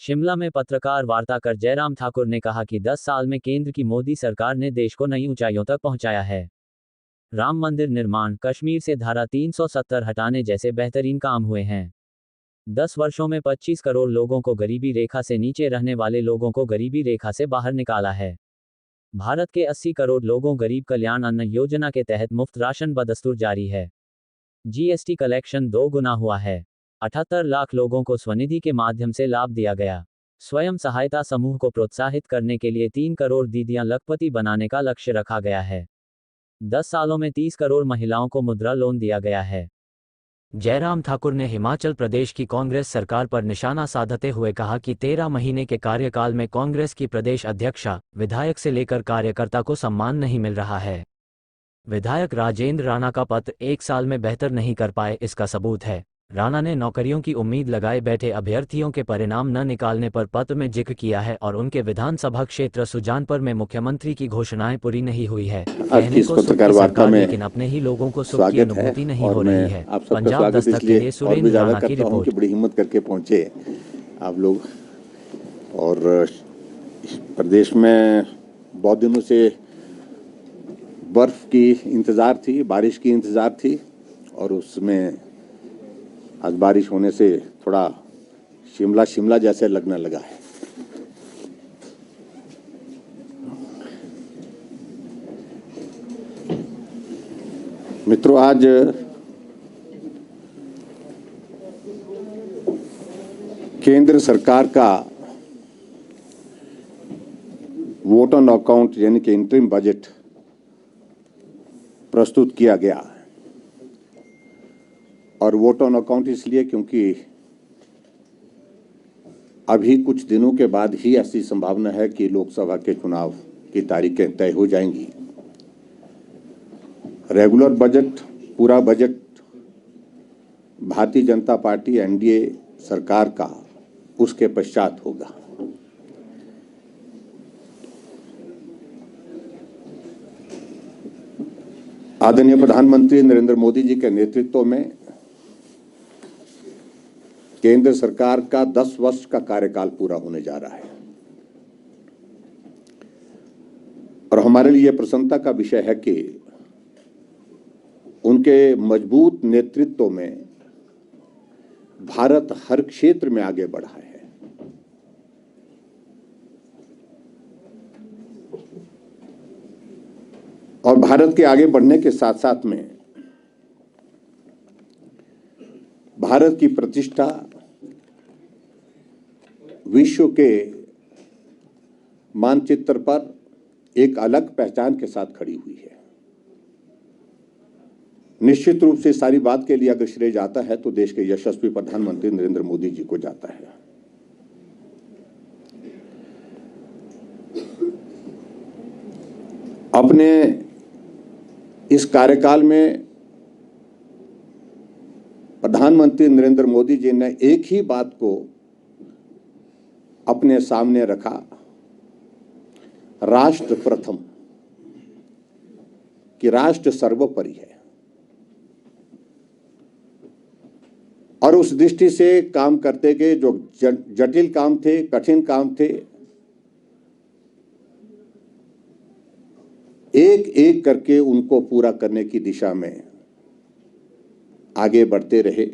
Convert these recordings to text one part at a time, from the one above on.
शिमला में पत्रकार वार्ता कर जयराम ठाकुर ने कहा कि 10 साल में केंद्र की मोदी सरकार ने देश को नई ऊंचाइयों तक पहुंचाया है। राम मंदिर निर्माण, कश्मीर से धारा 370 हटाने जैसे बेहतरीन काम हुए हैं। 10 वर्षों में 25 करोड़ लोगों को गरीबी रेखा से नीचे रहने वाले लोगों को गरीबी रेखा से बाहर निकाला है। भारत के 80 करोड़ लोगों गरीब कल्याण अन्न योजना के तहत मुफ्त राशन बदस्तूर जारी है। जीएसटी कलेक्शन 2 गुना हुआ है। 78 लाख लोगों को स्वनिधि के माध्यम से लाभ दिया गया। स्वयं सहायता समूह को प्रोत्साहित करने के लिए 3 करोड़ दीदियां लखपति बनाने का लक्ष्य रखा गया है। 10 सालों में 30 करोड़ महिलाओं को मुद्रा लोन दिया गया है। जयराम ठाकुर ने हिमाचल प्रदेश की कांग्रेस सरकार पर निशाना साधते हुए कहा कि 13 महीने के कार्यकाल में कांग्रेस की प्रदेश अध्यक्षा, विधायक से लेकर कार्यकर्ता को सम्मान नहीं मिल रहा है। विधायक राजेंद्र राणा का पत्र 1 साल में बेहतर नहीं कर पाए, इसका सबूत है। राणा ने नौकरियों की उम्मीद लगाए बैठे अभ्यर्थियों के परिणाम न निकालने पर पत्र में जिक्र किया है और उनके विधानसभा क्षेत्र सुजानपुर में मुख्यमंत्री की घोषणाएं पूरी नहीं हुई है। कहने को सुख की सरकार, लेकिन अपने ही लोगों को सुख की अनुभूति नहीं हो रही है। पंजाब दस्तक के लिए सुरेंद्र राणा की रिपोर्ट। बड़ी हिम्मत करके पहुंचे आप लोग, और प्रदेश में बहुत दिनों से बर्फ की इंतजार थी, बारिश की इंतजार थी, और उसमें आज बारिश होने से थोड़ा शिमला शिमला जैसे लगने लगा है। मित्रों, आज केंद्र सरकार का वोट ऑन अकाउंट यानी कि इंटरिम बजट प्रस्तुत किया गया, और वोट ऑन अकाउंट इसलिए क्योंकि अभी कुछ दिनों के बाद ही ऐसी संभावना है कि लोकसभा के चुनाव की तारीखें तय हो जाएंगी। रेगुलर बजट, पूरा budget Bharatiya Janata party NDA सरकार का उसके पश्चात होगा। आदरणीय प्रधानमंत्री नरेंद्र मोदी जी के नेतृत्व में केंद्र सरकार का 10 वर्ष का कार्यकाल पूरा होने जा रहा है, और हमारे लिए प्रसन्नता का विषय है कि उनके मजबूत नेतृत्व में भारत हर क्षेत्र में आगे बढ़ा है। और भारत के आगे बढ़ने के साथ साथ में भारत की प्रतिष्ठा विश्व के मानचित्र पर एक अलग पहचान के साथ खड़ी हुई है। निश्चित रूप से सारी बात के लिए अगर श्रेय जाता है तो देश के यशस्वी प्रधानमंत्री नरेंद्र मोदी जी को जाता है। अपने इस कार्यकाल में प्रधानमंत्री नरेंद्र मोदी जी ने एक ही बात को अपने सामने रखा, राष्ट्र प्रथम, कि राष्ट्र सर्वोपरि है। और उस दृष्टि से काम करते गए, जो जटिल काम थे, कठिन काम थे, एक एक करके उनको पूरा करने की दिशा में आगे बढ़ते रहे।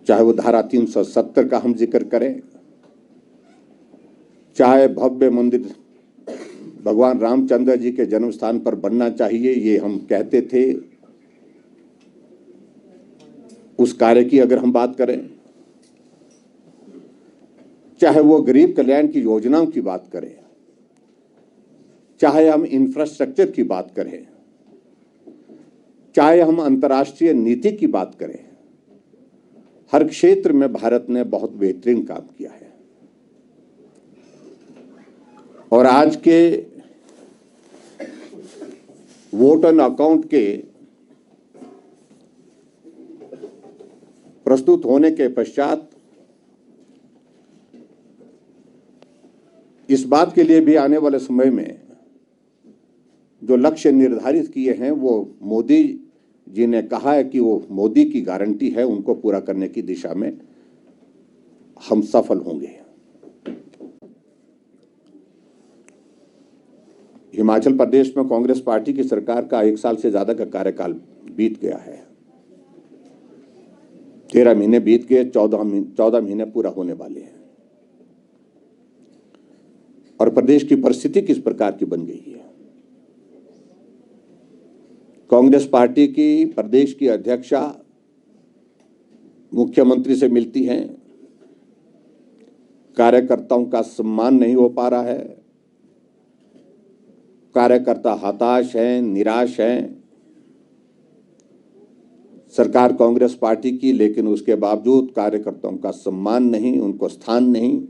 चाहे वो धारा 370 का हम जिक्र करें, चाहे भव्य मंदिर भगवान रामचंद्र जी के जन्म स्थान पर बनना चाहिए, ये हम कहते थे, उस कार्य की अगर हम बात करें, चाहे वो गरीब कल्याण की योजनाओं की बात करें, चाहे हम इंफ्रास्ट्रक्चर की बात करें, चाहे हम अंतर्राष्ट्रीय नीति की बात करें, हर क्षेत्र में भारत ने बहुत बेहतरीन काम किया है। और आज के वोट ऑन अकाउंट के प्रस्तुत होने के पश्चात इस बात के लिए भी आने वाले समय में जो लक्ष्य निर्धारित किए हैं, वो मोदी जी ने कहा है कि वो मोदी की गारंटी है, उनको पूरा करने की दिशा में हम सफल होंगे। हिमाचल प्रदेश में कांग्रेस पार्टी की सरकार का 1 साल से ज्यादा का कार्यकाल बीत गया है। 13 महीने बीत गए, 14 महीने पूरा होने वाले हैं और प्रदेश की परिस्थिति किस प्रकार की बन गई है। कांग्रेस पार्टी की प्रदेश की अध्यक्षा मुख्यमंत्री से मिलती हैं, कार्यकर्ताओं का सम्मान नहीं हो पा रहा है, कार्यकर्ता हताश हैं, निराश हैं। सरकार कांग्रेस पार्टी की, लेकिन उसके बावजूद कार्यकर्ताओं का सम्मान नहीं, उनको स्थान नहीं।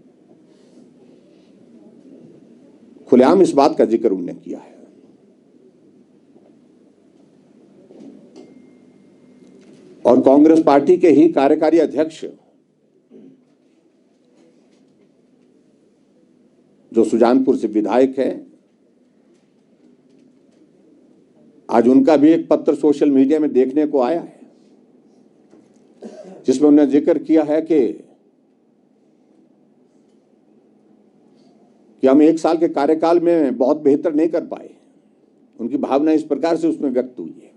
खुलेआम इस बात का जिक्र उन्होंने किया है। और कांग्रेस पार्टी के ही कार्यकारी अध्यक्ष जो सुजानपुर से विधायक है, आज उनका भी एक पत्र सोशल मीडिया में देखने को आया है, जिसमें उन्होंने जिक्र किया है कि हम 1 साल के कार्यकाल में बहुत बेहतर नहीं कर पाए। उनकी भावना इस प्रकार से उसमें व्यक्त हुई है।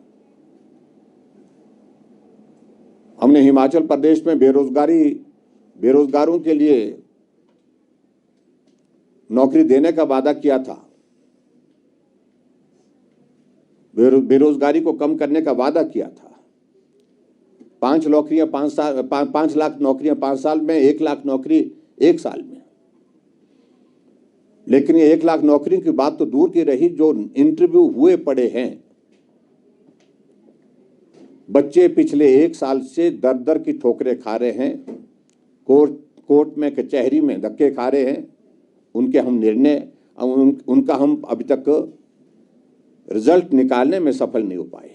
हमने हिमाचल प्रदेश में बेरोजगारों के लिए नौकरी देने का वादा किया था, बेरोजगारी को कम करने का वादा किया था। 5 नौकरियां 5 लाख नौकरियां 5 साल में, 1 लाख नौकरी 1 साल में। लेकिन ये 1 लाख नौकरी की बात तो दूर की रही, जो इंटरव्यू हुए पड़े हैं, बच्चे पिछले 1 साल से दर दर की ठोकरें खा रहे हैं, कोर्ट में कचहरी में धक्के खा रहे हैं। उनका हम अभी तक रिजल्ट निकालने में सफल नहीं हो पाए।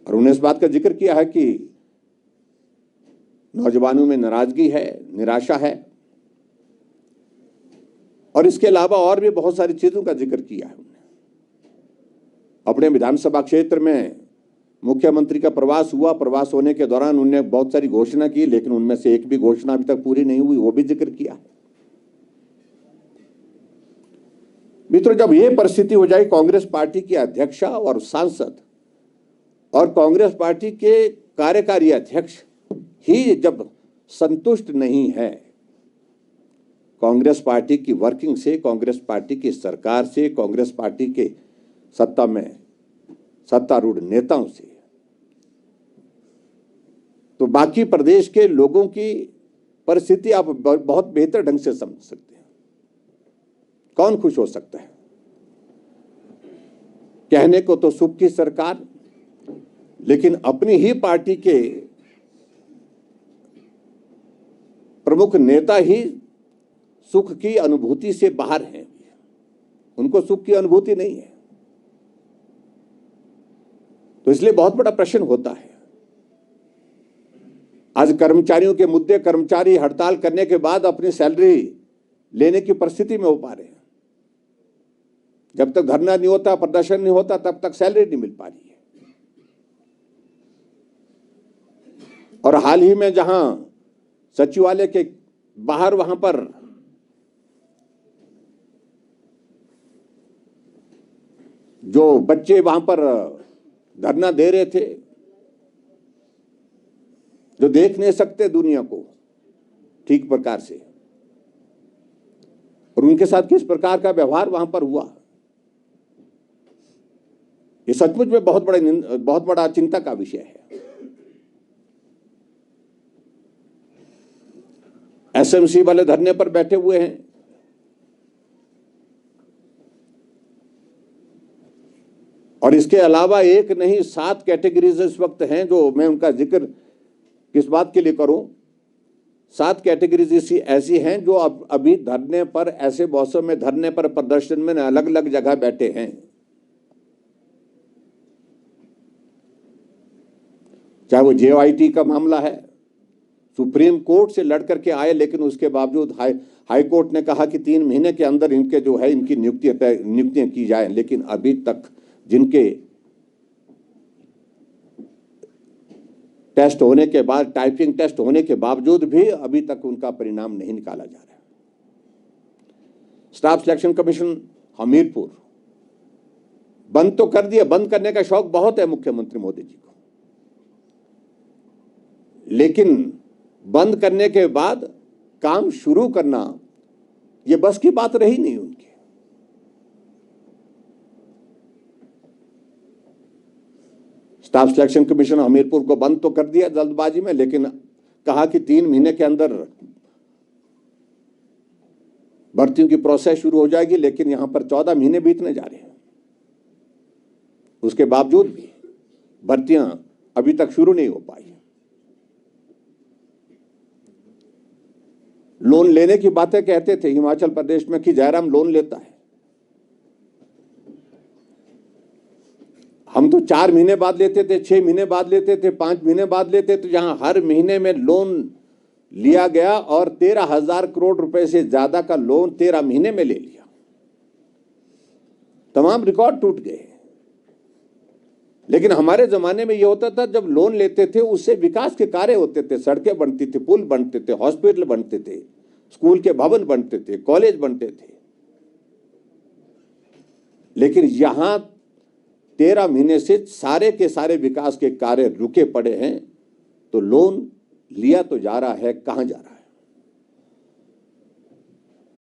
और उन्होंने इस बात का जिक्र किया है कि नौजवानों में नाराजगी है, निराशा है, और इसके अलावा और भी बहुत सारी चीजों का जिक्र किया है। अपने विधानसभा क्षेत्र में मुख्यमंत्री का प्रवास हुआ, प्रवास होने के दौरान उन्होंने बहुत सारी घोषणा की, लेकिन उनमें से एक भी घोषणा अभी तक पूरी नहीं हुई, वो भी जिक्र किया है। मित्रों, जब ये परिस्थिति हो जाए, कांग्रेस पार्टी की अध्यक्षा और सांसद और कांग्रेस पार्टी के कार्यकारी अध्यक्ष ही जब संतुष्ट नहीं है कांग्रेस पार्टी की वर्किंग से, कांग्रेस पार्टी की सरकार से, कांग्रेस पार्टी के सत्तारूढ़ नेताओं से, तो बाकी प्रदेश के लोगों की परिस्थिति आप बहुत बेहतर ढंग से समझ सकते हैं। कौन खुश हो सकता है? कहने को तो सुख की सरकार, लेकिन अपनी ही पार्टी के प्रमुख नेता ही सुख की अनुभूति से बाहर हैं। उनको सुख की अनुभूति नहीं है। तो इसलिए बहुत बड़ा प्रश्न होता है। आज कर्मचारियों के मुद्दे, कर्मचारी हड़ताल करने के बाद अपनी सैलरी लेने की परिस्थिति में हो पा रहे हैं। जब तक धरना नहीं होता, प्रदर्शन नहीं होता, तब तक सैलरी नहीं मिल पा रही है। और हाल ही में जहां सचिवालय के बाहर वहां पर जो बच्चे वहां पर धरना दे रहे थे, जो देख नहीं सकते दुनिया को ठीक प्रकार से, और उनके साथ किस प्रकार का व्यवहार वहां पर हुआ, ये सचमुच में बहुत बड़ा चिंता का विषय है। एसएमसी वाले धरने पर बैठे हुए हैं। और इसके अलावा एक नहीं 7 कैटेगरीज इस वक्त हैं, जो मैं उनका जिक्र किस बात के लिए करूं। 7 कैटेगरीज ऐसी हैं जो अब अभी धरने पर, ऐसे मौसम में धरने पर, प्रदर्शन में अलग अलग जगह बैठे हैं। चाहे वो जेओआईटी का मामला है, सुप्रीम कोर्ट से लड़ करके आए, लेकिन उसके बावजूद हाई कोर्ट ने कहा कि 3 महीने के अंदर इनके जो है इनकी नियुक्तियां की जाए, लेकिन अभी तक जिनके टेस्ट होने के बाद, टाइपिंग टेस्ट होने के बावजूद भी अभी तक उनका परिणाम नहीं निकाला जा रहा है। स्टाफ सिलेक्शन कमीशन हमीरपुर बंद तो कर दिया, बंद करने का शौक बहुत है मुख्यमंत्री मोदी जी को, लेकिन बंद करने के बाद काम शुरू करना ये बस की बात रही नहीं उनकी। स्टाफ सिलेक्शन कमीशन हमीरपुर को बंद तो कर दिया जल्दबाजी में, लेकिन कहा कि 3 महीने के अंदर भर्तियों की प्रोसेस शुरू हो जाएगी, लेकिन यहां पर 14 महीने बीतने जा रहे हैं। उसके बावजूद भी भर्तियां अभी तक शुरू नहीं हो पाई। लोन लेने की बातें कहते थे हिमाचल प्रदेश में कि जयराम लोन लेता है। हम तो 4 महीने बाद लेते थे, 6 महीने बाद लेते थे, 5 महीने बाद लेते थे, जहां हर महीने में लोन लिया गया और 13,000 करोड़ रुपए से ज्यादा का लोन 13 महीने में ले लिया। तमाम रिकॉर्ड टूट गए। लेकिन हमारे जमाने में यह होता था, जब लोन लेते थे उससे विकास के कार्य होते थे, सड़कें बनती थी, पुल बनते थे, हॉस्पिटल बनते थे, स्कूल के भवन बनते थे, कॉलेज बनते थे। लेकिन यहां 13 महीने से सारे के सारे विकास के कार्य रुके पड़े हैं। तो लोन लिया तो जा रहा है, कहां जा रहा है?